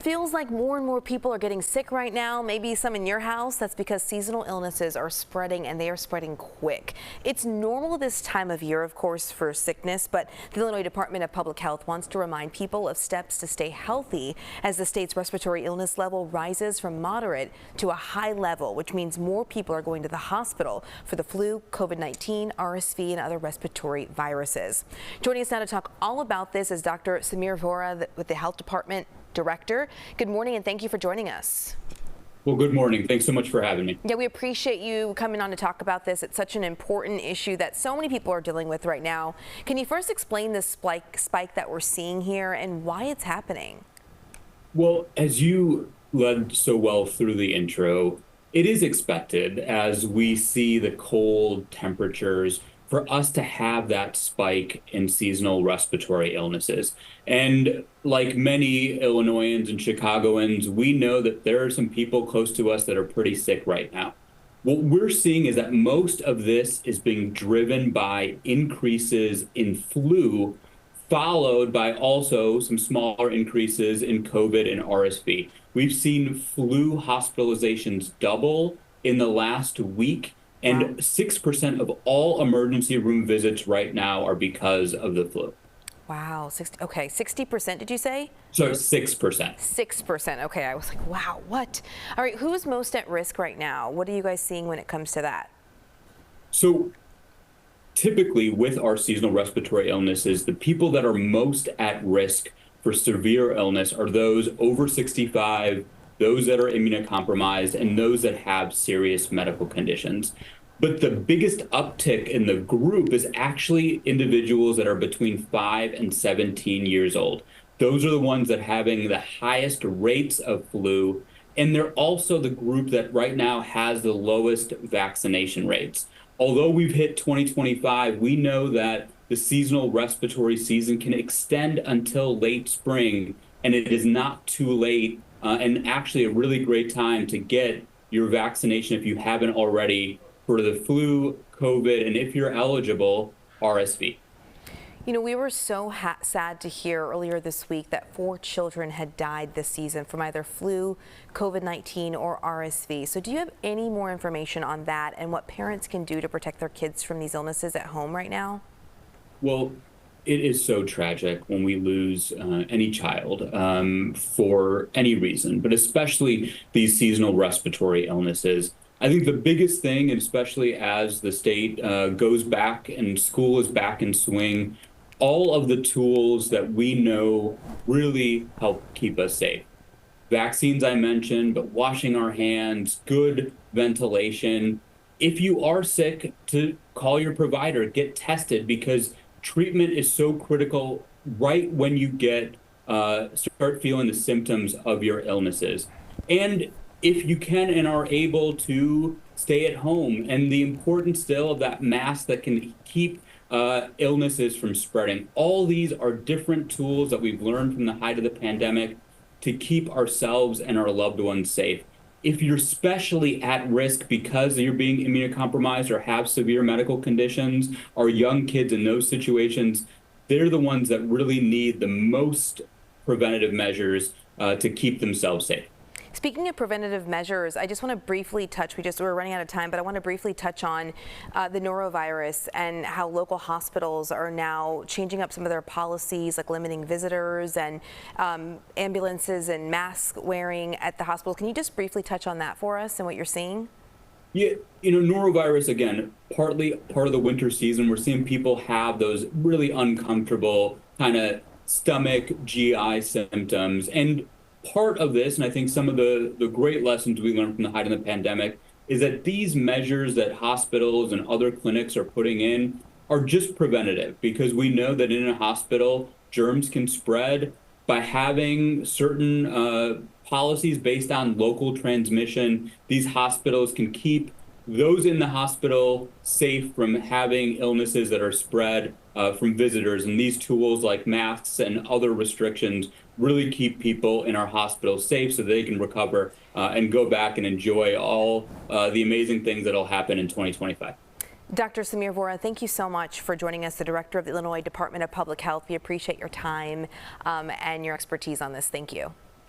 Feels like more and more people are getting sick right now, maybe some in your house. That's because seasonal illnesses are spreading, and they are spreading quick. It's normal this time of year, of course, for sickness, but the Illinois Department of Public Health wants to remind people of steps to stay healthy as the state's respiratory illness level rises from moderate to a high level, which means more people are going to the hospital for the flu, COVID-19, RSV, and other respiratory viruses. Joining us now to talk all about this is Dr. Samir Vora with the Health Department Director. Good morning, and thank you for joining us. Well, good morning. Thanks so much for having me. Yeah, we appreciate you coming on to talk about this. It's such an important issue that so many people are dealing with right now. Can you first explain this spike that we're seeing here and why it's happening? Well, as you led so well through the intro, it is expected as we see the cold temperatures for us to have that spike in seasonal respiratory illnesses. And like many Illinoisans and Chicagoans, we know that there are some people close to us that are pretty sick right now. What we're seeing is that most of this is being driven by increases in flu, followed by also some smaller increases in COVID and RSV. We've seen flu hospitalizations double in the last week. And 6% of all emergency room visits right now are because of the flu. Wow, 60%, did you say? So 6%. 6%, okay, I was like, wow, what? All right, who's most at risk right now? What are you guys seeing when it comes to that? So typically with our seasonal respiratory illnesses, the people that are most at risk for severe illness are those over 65, those that are immunocompromised, and those that have serious medical conditions. But the biggest uptick in the group is actually individuals that are between 5 and 17 years old. Those are the ones that are having the highest rates of flu, and they're also the group that right now has the lowest vaccination rates. Although we've hit 2025, we know that the seasonal respiratory season can extend until late spring, and it is not too late and actually a really great time to get your vaccination if you haven't already for the flu, COVID, and if you're eligible, RSV. You know, we were so sad to hear earlier this week that 4 children had died this season from either flu, COVID-19, or RSV. So do you have any more information on that and what parents can do to protect their kids from these illnesses at home right now? Well, it is so tragic when we lose any child for any reason, but especially these seasonal respiratory illnesses. I think the biggest thing, and especially as the state goes back and school is back in swing, all of the tools that we know really help keep us safe. Vaccines I mentioned, but washing our hands, good ventilation. If you are sick, to call your provider, get tested, because treatment is so critical right when you get start feeling the symptoms of your illnesses. And if you can and are able to stay at home, and the importance still of that mask that can keep illnesses from spreading. All these are different tools that we've learned from the height of the pandemic to keep ourselves and our loved ones safe. If you're especially at risk because you're being immunocompromised or have severe medical conditions, or young kids in those situations, they're the ones that really need the most preventative measures to keep themselves safe. Speaking of preventative measures, I just want to briefly touch, we're running out of time, but I want to briefly touch on the norovirus and how local hospitals are now changing up some of their policies, like limiting visitors and ambulances and mask wearing at the hospital. Can you just briefly touch on that for us and what you're seeing? Yeah, you know, norovirus, again, partly part of the winter season, we're seeing people have those really uncomfortable kind of stomach, GI symptoms. And part of this, and I think some of the great lessons we learned from the height of the pandemic, is that these measures that hospitals and other clinics are putting in are just preventative, because we know that in a hospital, germs can spread. By having certain policies based on local transmission, these hospitals can keep those in the hospital safe from having illnesses that are spread from visitors. And these tools like masks and other restrictions really keep people in our hospitals safe so they can recover and go back and enjoy all the amazing things that'll happen in 2025. Dr. Samir Vora, thank you so much for joining us, the Director of the Illinois Department of Public Health. We appreciate your time and your expertise on this. Thank you.